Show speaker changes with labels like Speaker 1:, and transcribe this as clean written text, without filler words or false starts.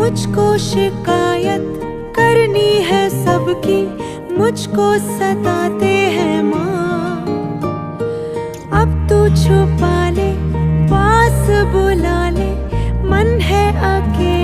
Speaker 1: मुझको शिकायत करनी है सबकी, मुझको सताते हैं माँ। अब तू छुपा ले, पास बुला ले, मन है अकेला।